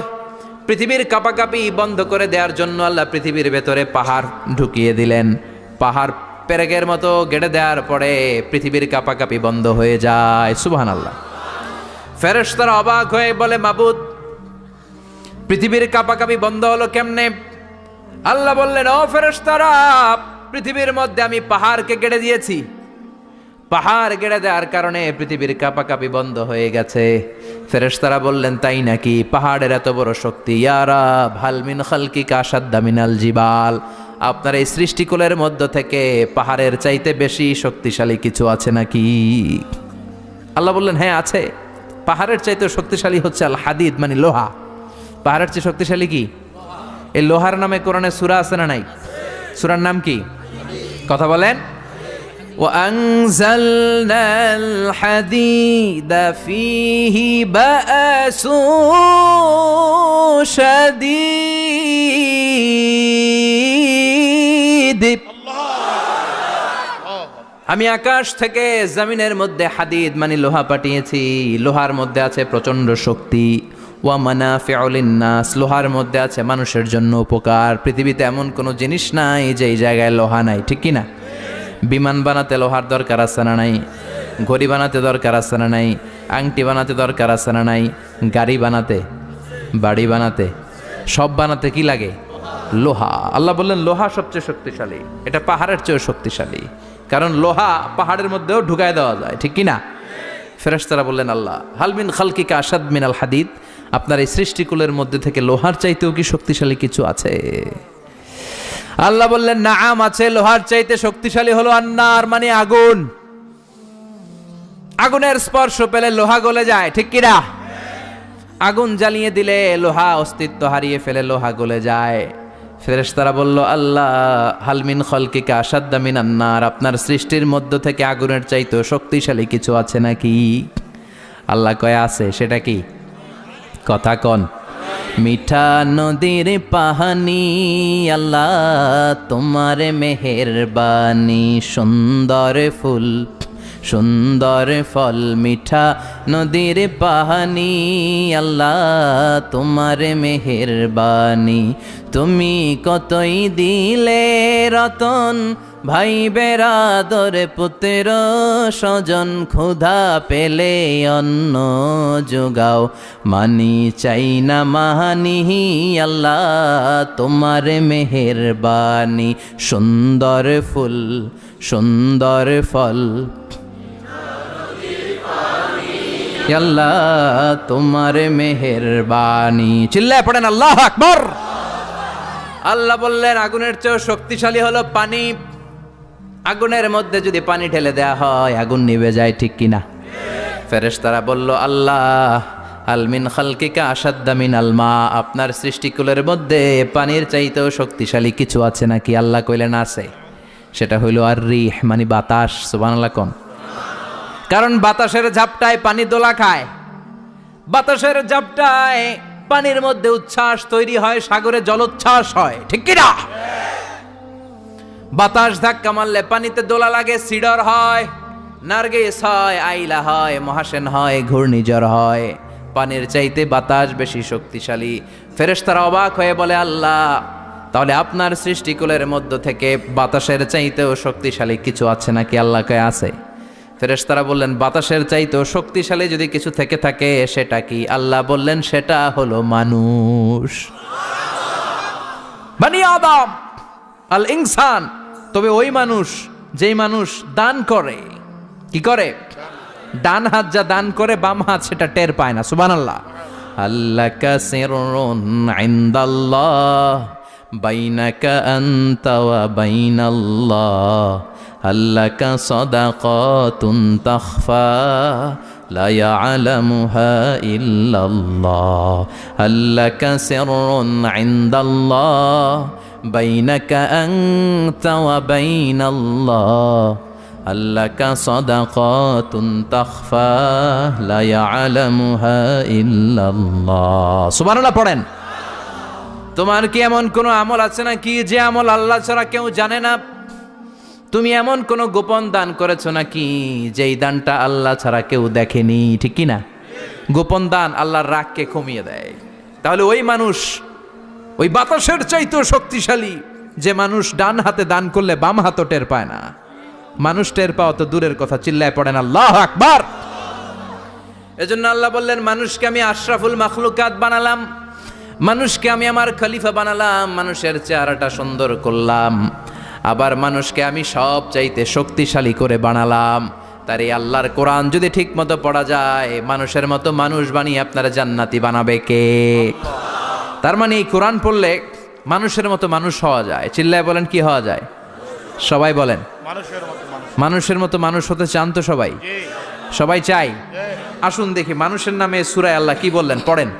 পৃথিবীর কাঁপাকাঁপি বন্ধ করে দেওয়ার জন্য আল্লাহ পৃথিবীর ভেতরে পাহাড় ঢুকিয়ে দিলেন। পাহাড় পেরেকের মতো গেড়ে দেওয়ার পরে পৃথিবীর কাঁপাকাঁপি বন্ধ হয়ে যায়। সুবহানাল্লাহ। ফেরেশতারা অবাক হয়ে বলে, মাবুদ, পৃথিবীর কাঁপাকাঁপি বন্ধ হলো কেমনে? আল্লাহ বললেন, ও ফেরেশতারা, পৃথিবীর মধ্যে আমি পাহাড়কে গেড়ে দিয়েছি। পাহাড় গেড়ে দেওয়ার কারণে পৃথিবীর কাঁপাকাঁপি বন্ধ হয়ে গেছে। ফেরেশতারা বললেন, তাই নাকি? পাহাড়ের এত বড় শক্তি। ইয়া রাব, হাল মিন খালকিকা আশাদ্দা মিনাল জিবাল, আপনার এই সৃষ্টিকুলের মধ্য থেকে পাহাড়ের চাইতে বেশি শক্তিশালী কিছু আছে নাকি? আল্লাহ বললেন, হ্যাঁ আছে। পাহাড়ের চাইতে শক্তিশালী হচ্ছে আল হাদিদ, মানে লোহা। পাহাড়ের চেয়ে শক্তিশালী কি? এই লোহার নামে কোরআনে সূরা আছে না নাই? সূরার নাম কি? কথা বলেন। وأنزلنا الحديد فيه بأس شديد। আমি আকাশ থেকে জমিনের মধ্যে হাদিদ মানে লোহা পাঠিয়েছি। লোহার মধ্যে আছে প্রচন্ড শক্তি। ওয়া মানাফিউ লিন্নাস, লোহার মধ্যে আছে মানুষের জন্য উপকার। পৃথিবীতে এমন কোনো জিনিস নাই যে এই জায়গায় লোহা নাই, ঠিক কি না? বিমান বানাতে লোহার দরকার আছে না নাই? ঘড়ি বানাতে দরকার আছে না নাই? আংটি বানাতে দরকার আছে না নাই? গাড়ি বানাতে, বাড়ি বানাতে, সব বানাতে কি লাগে? লোহা। আল্লাহ বললেন লোহা সবচেয়ে শক্তিশালী। এটা পাহাড়ের চেয়েও শক্তিশালী, কারণ লোহা পাহাড়ের মধ্যেও ঢুকায় দেওয়া যায়, ঠিক কি না? ফেরেশতারা বললেন, আল্লাহ, হাল মিন খালকিকা আশাদ মিনাল হাদিদ, আপনার এই সৃষ্টিকুলের মধ্যে থেকে লোহার চাইতেও কি শক্তিশালী কিছু আছে? আল্লাহ বললেন, নাআম আছে। লোহার চাইতে শক্তিশালী হলো আন্নার, মানে আগুন। আগুনের স্পর্শ পেলে লোহা গলে যায়, ঠিক কি না? আগুন জ্বালিয়ে দিলে লোহা অস্তিত্ব হারিয়ে ফেলে, লোহা গলে যায়। ফেরেশতারা বলল, আল্লাহ, হাল মিন খালকিকা আশাদ্দা মিনান নার, আপনার সৃষ্টির মধ্য থেকে আগুনের চাইতেও শক্তিশালী কিছু আছে নাকি? আল্লাহ কয় আছে। সেটা কি? কথা কন। মিঠা নদীর পাহানি, আল্লাহ তোমার মেহেরবানি, সুন্দর ফুল সুন্দর ফল, মিঠা নদীর পাহানি, আল্লাহ তোমার মেহেরবানি। তুমি কতই দিলে রতন, ভাই বেরাদর পুত্র স্বজন, ক্ষুধা পেলে অন্ন যোগাও, মানি চাই না মাহানি, আল্লাহ তোমার মেহেরবানি। সুন্দর ফুল সুন্দর ফল, আল্লাহ তোমার মেহেরবানি। চিল্লায় পড়েন আল্লাহু আকবার। আল্লাহ বললেন, আগুনের চেয়েও শক্তিশালী হলো পানি। আগুনের মধ্যে যদি পানি ঢেলে দেয়া হয় আগুন নিভে যায়, ঠিক কিনা? ফেরেশতারা বলল, আল্লাহ, হাল মিন খালকিকা আশাদ্দা মিনাল মা, আপনার সৃষ্টিকুলের মধ্যে পানির চাইতেও শক্তিশালী কিছু আছে নাকি? আল্লাহ কইলেন, আছে। সেটা হইল আর রিহ, মানে বাতাস। সুবহানাল্লাহ কোন। কারণ বাতাসের ঝাপটায় পানি দোলা খায়, বাতাসের ঝাপটায় পানির মধ্যে উচ্ছ্বাস তৈরি হয়, সাগরে জলোচ্ছ্বাস হয়, ঠিক কি না? বাতাস ধাক্কা মারলে পানিতে দোলা লাগে, সিডর হয়, নার্গিস হয়, আইলা হয়, মহাসেন হয়, ঘূর্ণিঝড় হয়। পানির চাইতে বাতাস বেশি শক্তিশালী। ফেরেশতারা অবাক হয়ে বলে, আল্লাহ, তাহলে আপনার সৃষ্টিকুলের মধ্য থেকে বাতাসের চাইতেও শক্তিশালী কিছু আছে নাকি? আল্লাহ কয়, আছে। ফেরেশতারা বললেন, বাতাসের চাইতেও শক্তিশালী যদি কিছু থেকে থাকে সেটা কি? আল্লাহ বললেন, সেটা হলো মানুষ, বনি আদম, আল ইনসান। তবে ওই মানুষ, যেই মানুষ দান করে। কি করে? ডান হাত যা দান করে, বাম হাত সেটা টের পায় না। সুবহানাল্লাহ। আল্লাহ কাসিরুন ইনদাল্লাহ, বাইনাকা আনতা ওয়া বাইনাল্লাহ হাল্লাকা সাদাকাতুন তাখফা লা ইয়ালামুহা ইল্লাল্লাহ হাল্লাকা সিররুন ইনদাল্লাহ বাইনাকা আনতা ওয়া বাইনাল্লাহ আল্লাকা সাদাকাতুন তাখফা লা ইয়ালামুহা ইল্লাল্লাহ। সুবহানাল্লাহ পড়েন। তোমার কি এমন কোনো আমল আছে না কি যে আমল আল্লাহ ছাড়া কেউ জানে না? তুমি এমন কোনো গোপন দান করেছো নাকি যেই দানটা আল্লাহ ছাড়া কেউ দেখেনি, ঠিক কি না? গোপন দান আল্লাহর রাগকে কমিয়ে দেয়। তাহলে ওই মানুষ ওই বাতাসের চাইতেও শক্তিশালী যে মানুষ ডান হাতে দান করলে বাম হাতও টের পায় না। মানুষ টের পাওয়া তো দূরের কথা, চিল্লায় পড়েন আল্লাহু আকবার। এজন্য আল্লাহ বললেন, মানুষকে আমি আশরাফুল মাখলুকাত বানালাম, মানুষকে আমি আমার খলিফা বানালাম, মানুষের চেহারাটা সুন্দর করলাম, আবার মানুষকে আমি সব চাইতে শক্তিশালী করে বানালাম। তার এই আল্লাহর কোরআন যদি ঠিক মতো পড়া যায়, মানুষের মতো মানুষ বানিয়ে আপনারা জান্নাতি বানাবে কে? তার মানে এই কোরআন পড়লে মানুষের মতো মানুষ হওয়া যায়। চিল্লায় বলেন, কি হওয়া যায়? সবাই বলেন, মানুষের মতো মানুষ হতে চান তো সবাই? সবাই চাই? আসুন দেখি মানুষের নামে সূরায় আল্লাহ কি বললেন, পড়েন।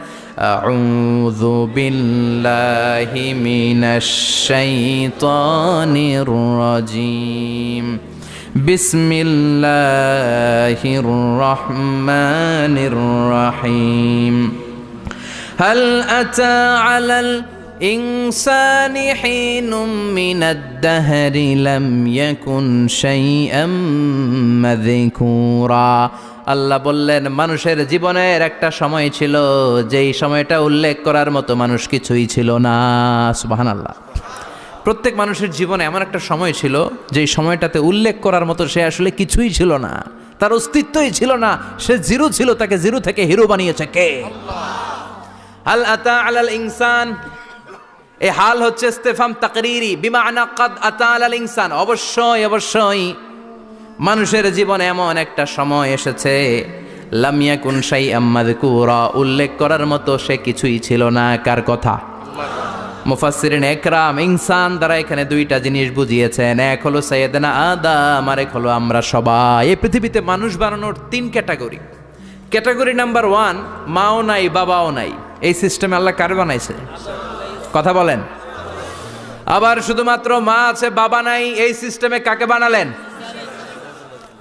আউযু বিল্লাহি মিনাশ শাইতানির রাজিম বিসমিল্লাহির রহমানির রহিম হাল আতা আলাল الإنسان حين من الدهر لم يكن شيئا مذكورا। আল্লাহ বললেন, মানুষের জীবনের একটা সময় ছিল যেই সময়টা উল্লেখ করার মতো মানুষ কিছুই ছিল না। সুবহানাল্লাহ। প্রত্যেক মানুষের জীবনে এমন একটা সময় ছিল যেই সময়টাতে উল্লেখ করার মতো সে আসলে কিছুই ছিল না, তার অস্তিত্বই ছিল না, সে জিরো ছিল, তাকে জিরো থেকে হিরো বানিয়েছে কে? হাল আতা আলাল ইনসান, এই হাল হচ্ছে ইস্তেফাম তাকরীরি বিমানা কাদ আতা আলাল ইনসান। অবশ্যই অবশ্যই মানুষের জীবনে এমন একটা সময় এসেছে, লাম ইয়াকুন শাইআম মাযকুরা, উল্লেখ করার মতো সে কিছুই ছিল না। কার কথা? মুফাসসিরিন একরাম ইনসান দ্বারা এখানে দুইটা জিনিস বুঝিয়েছেন, এক হলো সাইয়েদনা আদম, আর এক হলো আমরা সবাই। এই পৃথিবীতে মানুষ বানানোর তিন ক্যাটাগরি। ক্যাটাগরি নাম্বার 1, মাও নাই বাবাও নাই। এই সিস্টেমে আল্লাহ কার বানাইছে? কথা বলেন। আবার শুধুমাত্র মা আছে বাবা নাই, এই সিস্টেমে কাকে বানালেন?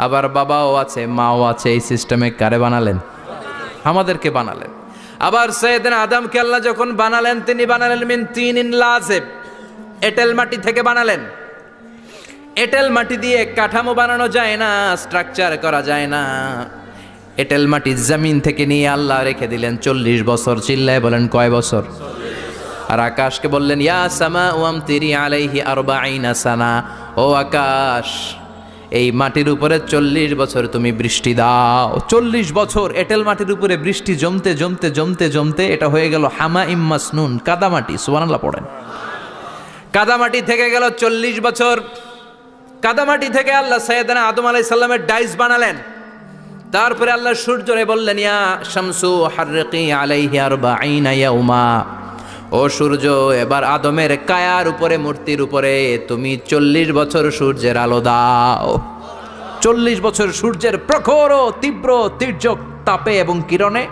আবার বাবাও আছে মাও আছে, এই সিস্টেমে কারে বানালেন? আমাদেরকে বানালেন। আবার সাইয়েদনা আদমকে আল্লাহ যখন বানালেন, তিনি বানালেন মিন তিনিন লাযিব, এঁটেল মাটি থেকে বানালেন। এঁটেল মাটি দিয়ে কাঠামো বানানো যায় না, স্ট্রাকচার করা যায় না। এঁটেল মাটি জমিন থেকে নিয়ে আল্লাহ রেখে দিলেন 40 বছর। চিল্লায় বলেন, কয় বছর? আর আকাশকে বললেন, ইয়া সামা ওয়ামতিরি আলাইহি 40 সানা, ও আকাশ এই মাটির উপরে 40 বছর তুমি বৃষ্টি দাও। 40 বছর এঁটেল মাটির উপরে বৃষ্টি জমতে জমতে জমতে জমতে এটা হয়ে গেল হামাইম মাসনুন, কাদামাটি। সুবহানাল্লাহ পড়েন। কাদামাটি থেকে গেল 40 বছর। কাদামাটি থেকে আল্লাহ সাইয়েদনা আদম আলাইহিস সালামের ডাইস বানালেন। তারপরে আল্লাহ সূর্যরে বললেন, ইয়া শামসু হাররিকি আলাইহি 40 ইয়াউমা, ও সূর্য এবার আদমের কায়ার উপরে, মূর্তির উপরে তুমি 40 বছর সূর্যের আলো দাও। 40 বছর সূর্যের প্রখর ও তীব্র তীর্যক তাপে এবং কিরণে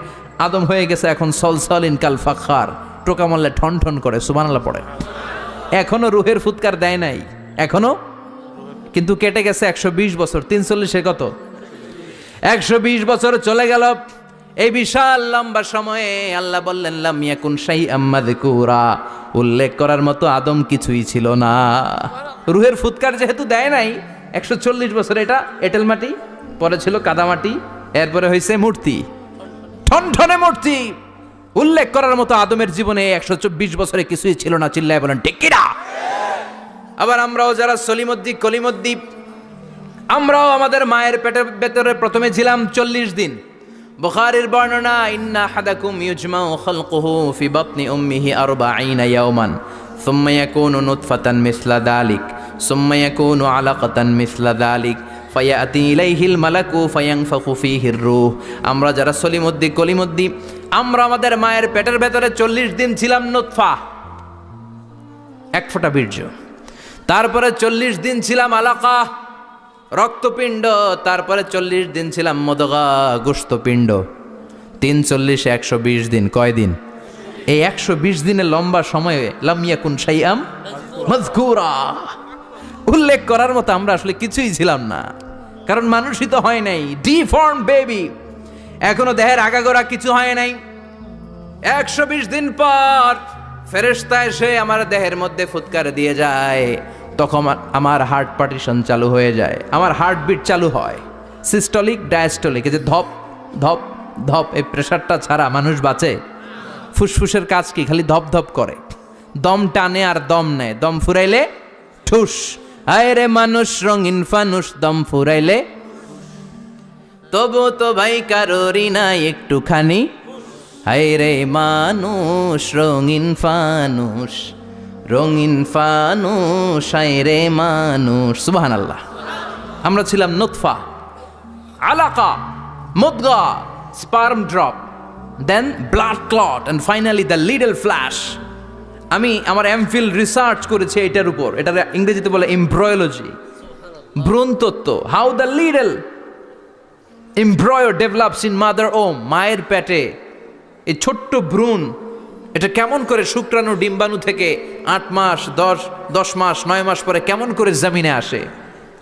আদম হয়ে গেছে এখন সলসলিন কাল ফাখার, টোকা মারলে ঠন ঠন করে। সুবহানাল্লাহ পড়ে। এখনো রুহের ফুৎকার দেয় নাই এখনো, কিন্তু কেটে গেছে 120 বছর। 340 কত? 120 বছর চলে গেল। এই বিশাল লম্বা সময়ে আল্লাহ বললেন, লাম ইয়াকুন শাইআম মাযকুরা, উল্লেখ করার মতো আদম কিছুই ছিল না। রুহের ফুৎকার যেহেতু দেয় নাই 140 বছর, এটা এঁটেল মাটি, পরে ছিল কাদামাটি, এরপরে হয়েছে মূর্তি, ঠনঠনে মূর্তি। উল্লেখ করার মতো আদমের জীবনে 124 বছরে কিছুই ছিল না। চিল্লায় বলেন, ঠিক কিনা? আবার আমরাও যারা সলিমুদ্দি কলিমুদ্দি, আমরাও আমাদের মায়ের পেটের ভেতরে প্রথমে ছিলাম 40 দিন। বুখারীর বর্ণনা, ইন্না হাদাকুম ইউজমাউ খালকুহু ফি বাতনি উম্মিহি 40 ইয়াওমান সুম্মা ইয়াকুনু নুতফাতান মিসলা যালিক সুম্মা ইয়াকুনু আলাকাতান মিসলা যালিক ফায়াতি ইলাইহিল মালাকু ফায়ানফাখু ফীহির রূহ। আমরা যারা সলিমুদ্দি কলিমুদ্দি, আমরা আমাদের মায়ের পেটের ভেতরে 40 দিন ছিলাম নুতফা। এক ফোঁটা বীর্য। তারপরে 40 দিন ছিলাম আলাকা, রক্তপিণ্ড। তারপরে 40 দিন ছিলাম মদগা, গোশতপিণ্ড। 3 40 120 দিন। কয় দিন? এই 120 দিনের লম্বা সময়ে লাম ইয়াকুন শাইআম মাযকুরা, উল্লেখ করার মতো আমরা আসলে কিছুই ছিলাম না, কারণ মানুষই তো হয় নাই, ডিফর্ম বেবি, এখনো দেহের আগাগোড়া কিছু হয় নাই। 120 দিন পর ফেরেশতা এসে আমার দেহের মধ্যে ফুৎকার দিয়ে যায়, তখন আমার হার্ট পার্টিশন চালু হয়ে যায়, আমার হার্টবিট চালু হয়, সিস্টলিক ডায়াস্টলিক, এই যে ধপ ধপ ধপ, এই প্রেশারটা ছাড়া মানুষ বাঁচে? ফুসফুসের কাজ কি? খালি ধপ ধপ করে, দম টানে আর দম নেয়, দম ফুরাইলে ঠুস। আয় রে মানুষ রঙিন ফানুষ, দম ফুরাইলে তবু তো ভাই কারোরই নাই একটুখানি। হায় রে মানুষ রঙিন ফানুষ, রঙিন ফানুষ, হায় রে মানুষ। সুবহানাল্লাহ। আমরা ছিলাম নুতফা, আলাকা, মুদগা, sperm drop, then blood clot, and finally the little flash. আমি আমার এমফিল রিসার্চ করেছি এটার উপর, এটার ইংরেজিতে বলে এমব্রয়োলজি, ভ্রূণ তত্ত্ব। How the little এমব্রয়ো develops in mother ওম, মায়ের পেটে এই ছোট্ট ভ্রূণ, এটা কেমন করে শুক্রাণু ডিম্বাণু থেকে 8 মাস 10 মাস 9 মাস পরে কেমন করে জমিনে আসে।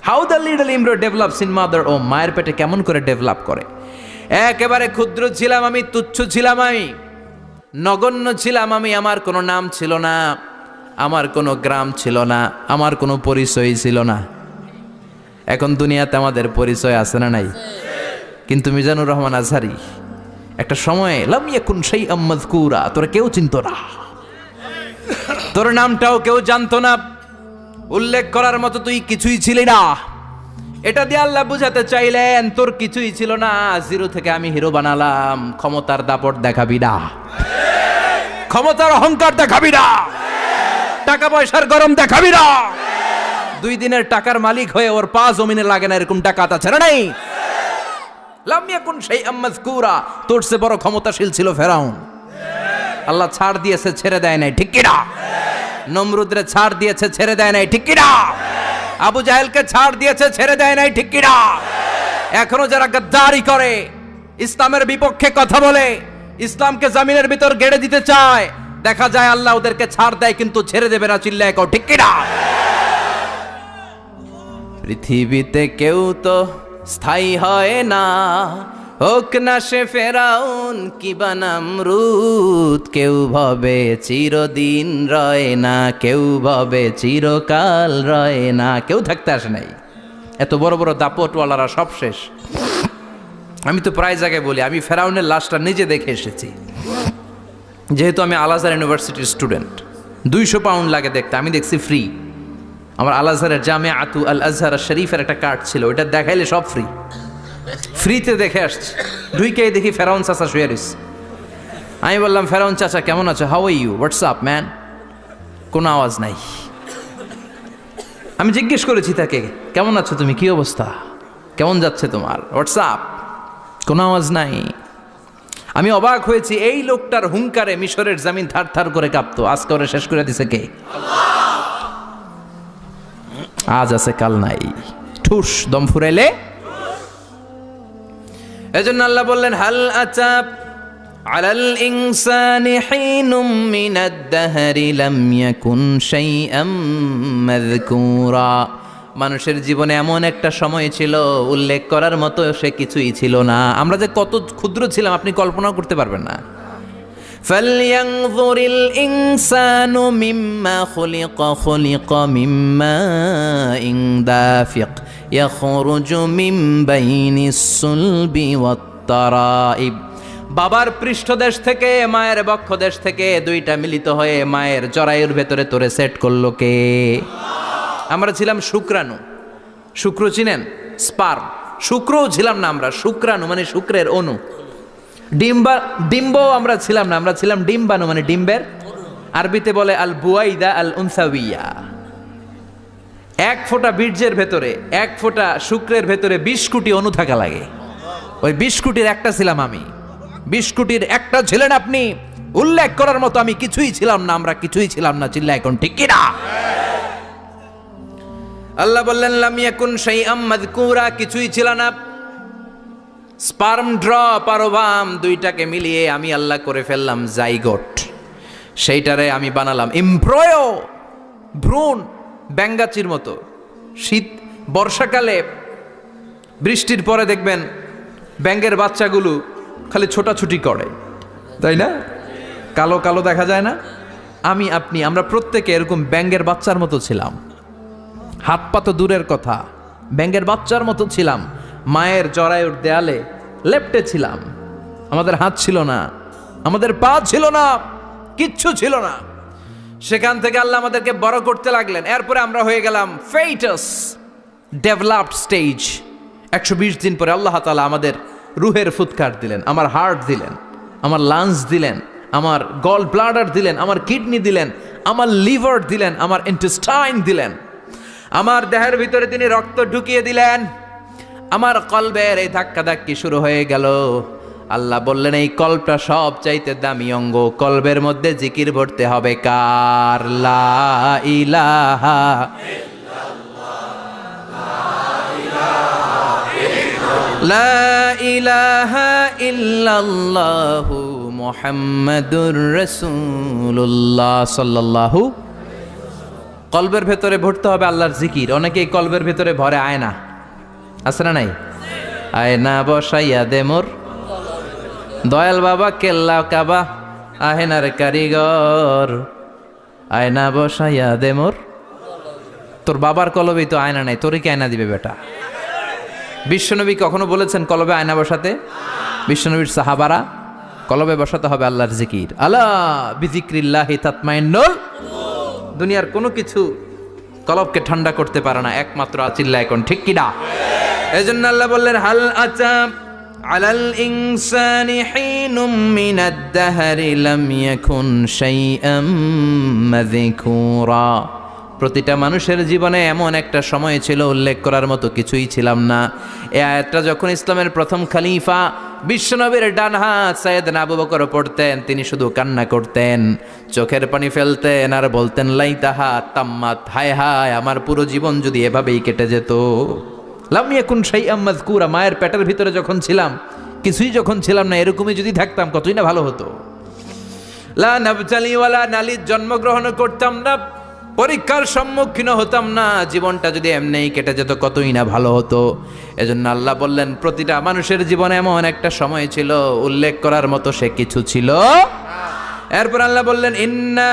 How the little এমব্রয়ো develops in mother ওম, মায়ের পেটে কেমন করে ডেভেলপ করে। একেবারে ক্ষুদ্র ছিলাম আমি, তুচ্ছ ছিলাম আমি, নগণ্য ছিলাম আমি। আমার কোনো নাম ছিল না, আমার কোনো গ্রাম ছিল না, আমার কোনো পরিচয় ছিল না। এখন দুনিয়াতে আমাদের পরিচয় আছে না নাই? কিন্তু মিজানুর রহমান আজহারী একটা সময়ে লাম ইয়াকুন শাইআম মাযকুরা, তোরা কেউ চিনতো না, তোর নামটাও কেউ জানতো না, উল্লেখ করার মতো তুই কিছুই ছিলি না। এটা দিয়ে আল্লাহ বুঝাতে চাইলেন তোর কিছুই ছিল না, জিরো থেকে আমি হিরো বানালাম। ক্ষমতার দাপট দেখাবি না, ক্ষমতার অহংকার দেখাবি না, টাকা পয়সার গরম দেখাবি না। 2 দিনের টাকার মালিক হয়ে ওর পা জমিনে লাগে না, এরকম টাকা তা ছেড়ে নাই। লাম ইয়াকুন শাইআম মাযকুরা, তোর চেয়ে বড় ক্ষমতাশীল ছিল ফেরাউন। আল্লাহ ছাড় দিয়েছে, ছেড়ে দেয় নাই, ঠিক কি না? নমরুদরে ছাড় দিয়েছে, ছেড়ে দেয় নাই, ঠিক কি না? আবু জাহেলকে ছাড় দিয়েছে, ছেড়ে দেয় নাই, ঠিক কি না? এখনো যারা গাদ্দারি করে, ইসলামের বিপক্ষে কথা বলে, ইসলামকে জমিনের ভিতর গেড়ে দিতে চায়, দেখা যায় আল্লাহ ওদেরকে ছাড় দেয়, কিন্তু ছেড়ে দেবে না। চিল্লায় কও ঠিক কি না? পৃথিবীতে কেউ তো স্থায়ী হয় না, হোক না সে ফেরাউন কিবা নমরুদ। কেউ ভাবে চিরদিন রয় না, কেউ ভাবে চিরকাল রয় না। কেউ থাকতে আসে নাই, এত বড় বড় দাপটওয়ালারা সব শেষ। আমি তো প্রায় জায়গায় বলি, আমি ফেরাউনের লাশটা নিজে দেখে এসেছি, যেহেতু আমি আল আজহার ইউনিভার্সিটির স্টুডেন্ট। 200 পাউন্ড লাগে দেখতে, আমি দেখছি ফ্রি। আমার আল আজহারের জামিআতু আল আজহার শরীফের একটা কার্ড ছিল, ওইটা দেখাইলে সব ফ্রি, ফ্রিতে দেখে আসছি। ঢুইকেই দেখি ফেরাউন চাচা শুয়ে রয়েছে। আমি বললাম, ফেরাউন চাচা কেমন আছো? How are you, what's up man? কোনো আওয়াজ নাই। আমি জিজ্ঞেস করেছি তাকে, কেমন আছো তুমি, কি অবস্থা, কেমন যাচ্ছে তোমার, হোয়াটসঅ্যাপ? কোনো আওয়াজ নাই। আমি অবাক হয়েছি, এই লোকটার হুঙ্কারে মিশরের জমিন থার থার করে কাঁপতো, আজকে ওরা শেষ করে দিছে কে? আজ আছে কাল নাই, ঠুস, দম ফুরাইলে। এজন্য আল্লাহ বললেন, হাল আতাব আলাল ইনসানি হিনুম মিনাদ দাহরি লাম ইয়াকুন শাইআম মাযকুরা। মানুষের জীবনে এমন একটা সময় ছিল, উল্লেখ করার মতো সে কিছুই ছিল না। আমরা যে কত ক্ষুদ্র ছিলাম আপনি কল্পনাও করতে পারবেন না। ফালইয়ানযুরিল ইনসানু মিম্মা খুলিকা, খুলিকা মিম্মা ইন দাফিক ইয়াখরুজু মিন বাইনিস সুলবি ওয়াত তারাইব। বাবার পৃষ্ঠদেশ থেকে, মায়ের বক্ষদেশ থেকে দুইটা মিলিত হয়ে মায়ের জরায়ুর ভেতরে তোরে সেট করলো কে? আমরা ছিলাম শুক্রাণু। শুক্র চিনেন? স্পার্ম। শুক্রও ছিলাম না আমরা, শুক্রাণু মানে শুক্রের অণু। ডিম্ব আমরা ছিলাম না, আমরা ছিলাম ডিম্বাণু মানে ডিম্বের, আরবিতে বলে আল বুয়াইদা আল উনসাউইয়া। 1 ফোঁটা বীর্যের ভেতরে, 1 ফোঁটা শুক্রের ভেতরে 20 কোটি অণু থাকা লাগে। ওই 20 কোটির একটা ছিলাম আমি, 20 কোটির একটা ছিলেন আপনি। উল্লেখ করার মতো আমি কিছুই ছিলাম না, আমরা কিছুই ছিলাম না। চিল্লা এখন ঠিক কিনা? আল্লাহ বললেন লাম ইয়াকুন শাইআম মাযকুরা, কিছুই ছিল না। স্পার্ম ড্রপ আর ওভাম দুইটাকে মিলিয়ে আমি আল্লাহ করে ফেললাম জাইগোট, সেইটারে আমি বানালাম এমব্রয়ো, ভ্রূণ, ব্যাঙ্গাচির মতো। শীত বর্ষাকালে বৃষ্টির পরে দেখবেন ব্যাঙের বাচ্চাগুলো খালি ছোটাছুটি করে, তাই না? কালো কালো দেখা যায় না? আমি আপনি আমরা প্রত্যেকে এরকম ব্যাঙের বাচ্চার মতো ছিলাম। হাত পা তো দূরের কথা, ব্যাঙের বাচ্চার মতো ছিলাম। মায়ের জরায়ুর দেয়ালে লেপ্টে ছিলাম। আমাদের হাত ছিল না, আমাদের পা ছিল না, কিচ্ছু ছিল না। সেখান থেকে আল্লাহ আমাদেরকে বড় করতে লাগলেন। এরপরে আমরা হয়ে গেলাম ফেটাস, ডেভেলপড স্টেজ। 120 দিন পরে আল্লাহ তাআলা আমাদের রুহের ফুৎকার দিলেন, আমার হার্ট দিলেন, আমার লাংস দিলেন, আমার গল ব্লাডার দিলেন, আমার কিডনি দিলেন, আমার লিভার দিলেন, আমার ইন্টেস্টাইন দিলেন। আমার দেহের ভিতরে তিনি রক্ত ঢুকিয়ে দিলেন। আমার কলবের এই ধাক্কাধাক্কি শুরু হয়ে গেল। আল্লাহ বললেন এই কলবটা সব চাইতে দামি অঙ্গ, কলবের মধ্যে জিকির ভরতে হবে কার? লা ইলাহা লা ইলাহা ইল্লাল্লাহু মুহাম্মাদুর রাসূলুল্লাহ সাল্লাল্লাহু। কলবের ভেতরে ভরতে হবে আল্লাহর জিকির। অনেকেই কলবের ভেতরে ভরে আয়না, আছে না নাই? আয়না বসাইয়া দে মোর দয়াল বাবা, কেল্লা কাবা আহেনার কারিগর, আয়না বসাইয়া দে মোর। তোর বাবার কলবেই তো আয়না নাই, তোরে কি আয়না দিবে বেটা? বিশ্বনবী কখনো বলেছেন কলবে আয়না বসাতে? বিশ্বনবীর সাহাবারা কলবে বসাতে হবে আল্লাহর জিকির। আলা বিযিক্রিল্লাহি তাতমাইন্নুল। দুনিয়ার কোনো কিছু কলবকে ঠান্ডা করতে পারে না, একমাত্র চিল্লা এখন ঠিক কিনা? এজন্য আল্লাহ বললেন হাল আতা আলাল ইনসানি হিনুম মিনাদ দাহরি লাম ইয়াকুন শাইআম মাযকুরা। প্রতিটা মানুষের জীবনে এমন একটা সময় ছিল উল্লেখ করার মতো কিছুই ছিলাম না। এই আয়াতটা যখন ইসলামের প্রথম খলিফা বিশ্বনবীর ডান হাত সাইয়েদনা আবু বকর পড়তেন, তিনি শুধু কান্না করতেন, চোখের পানি ফেলতেন আর বলতেন লাইতাহা তাম্মাত, হায় হায় আমার পুরো জীবন যদি এভাবেই কেটে যেত। লাম ইয়াকুন শাইআম মাযকুরা, মায়ের পেটের ভিতরে যখন ছিলাম কিছুই যখন ছিলাম না, এরকমই যদি থাকতাম কতই না ভালো হতো। লা নাবতালি ওয়ালা নালিদ, জন্মগ্রহণ করতাম না, পরীক্ষার সম্মুখীন হতাম না, জীবনটা যদি এমনিই কেটে যেত কতই না ভালো হতো। এজন্য আল্লাহ বললেন প্রতিটা মানুষের জীবনে এমন একটা সময় ছিল উল্লেখ করার মতো সে কিছু ছিল। এরপর আল্লাহ বললেন ইন্না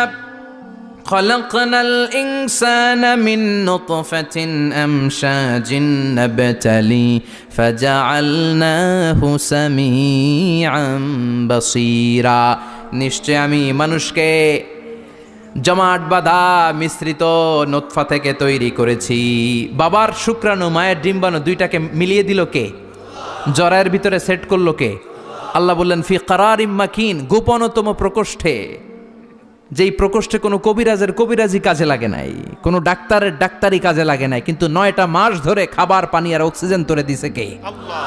খলাকনাল ইনসানা মিন নুতফাতিন আমশাজিন নাবতালি ফাজআলনাহু সামিআন বাসীরা। নিশ্চয় আমি মানুষকে জমাট বাঁধা মিশ্রিত নুতফা থেকে তৈরি করেছি। বাবার শুক্রাণু মায়ের ডিম্বাণু দুইটাকে মিলিয়ে দিল কে? জরায়ের ভিতরে সেট করলো কে? আল্লাহ বললেন ফি কারারিম মাকিন, গোপনতম প্রকোষ্ঠে, যেই প্রকোষ্ঠে কোনো কবিরাজের কবিরাজি কাজে লাগে নাই, কোনো ডাক্তারের ডাক্তারি কাজে লাগে নাই, কিন্তু 9টা মাস ধরে খাবার পানি আর অক্সিজেন তোরে দিছে কে? আল্লাহ।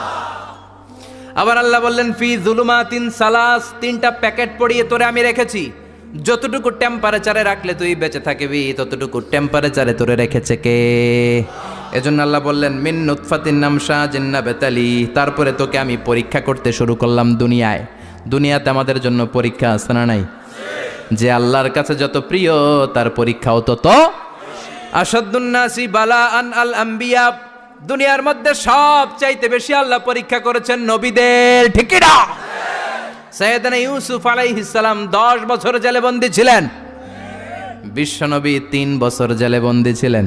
আবার আল্লাহ বললেন ফি যুলুমাতিন সালাস, 3টা প্যাকেট পড়িয়ে তোরে আমি রেখেছি, যতটুকু টেম্পারেচারে রাখলে তুই বেঁচে থাকবি ততটুকু টেম্পারেচারে তোরে রেখেছে কে? এজন্য আল্লাহ বললেন মিন নুতফাতিন আমশাজিন নাবতালি, তারপরে তোকে আমি পরীক্ষা করতে শুরু করলাম দুনিয়ায়। দুনিয়াতে আমাদের জন্য পরীক্ষা আছে না নাই? যে আল্লাহর কাছে যত প্রিয় তার পরীক্ষাও তত। আসাদুন নাসি বালাআন আল আম্বিয়া, দুনিয়ার মধ্যে সব চাইতে বেশি আল্লাহ পরীক্ষা করেছেন নবীদের, ঠিক কি না? সাইয়েদনা ইউসুফ আলাইহিস সালাম 10 বছর জেলে বন্দী ছিলেন, বিশ্বনবী 3 বছর জেলে বন্দী ছিলেন।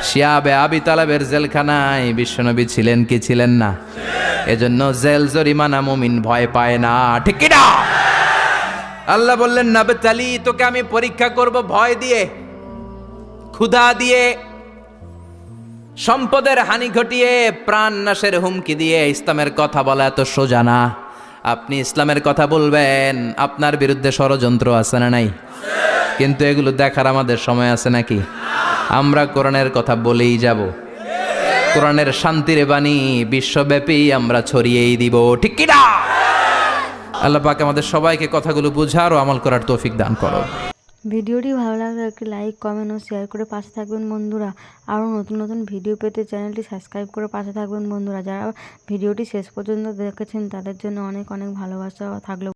শিয়াবে আবি তালেবের জেলখানায় বিশ্বনবী ছিলেন কি ছিলেন না? এজন্য জেল জরিমানা মুমিন ভয় পায় না, ঠিক কি না? আল্লাহ বললেন নাবতালি, তোকে আমি পরীক্ষা করব ভয় দিয়ে, ক্ষুধা দিয়ে, সম্পদের হানি ঘটিয়ে, প্রাণ নাশের হুমকি দিয়ে। ইসলামের কথা বলা এত সোজা না। আপনি ইসলামের কথা বলবেন, আপনার বিরুদ্ধে ষড়যন্ত্র আছে না নাই? কিন্তু এগুলো দেখার আমাদের সময় আছে নাকি? আমরা কোরআনের কথা বলেই যাব, কোরআনের শান্তির বাণী বিশ্বব্যাপী আমরা ছড়িয়েই দিব, ঠিক কি না? আল্লাহ পাক আমাদের সবাইকে কথাগুলো বোঝার ও আমল করার তৌফিক দান করো। ভিডিওটি ভালো লাগলে একটি লাইক, কমেন্ট ও শেয়ার করে পাশে থাকবেন বন্ধুরা। আরও নতুন নতুন ভিডিও পেতে চ্যানেলটি সাবস্ক্রাইব করে পাশে থাকবেন বন্ধুরা। যারা ভিডিওটি শেষ পর্যন্ত দেখেছেন তাদের জন্য অনেক অনেক ভালোবাসা থাকলো।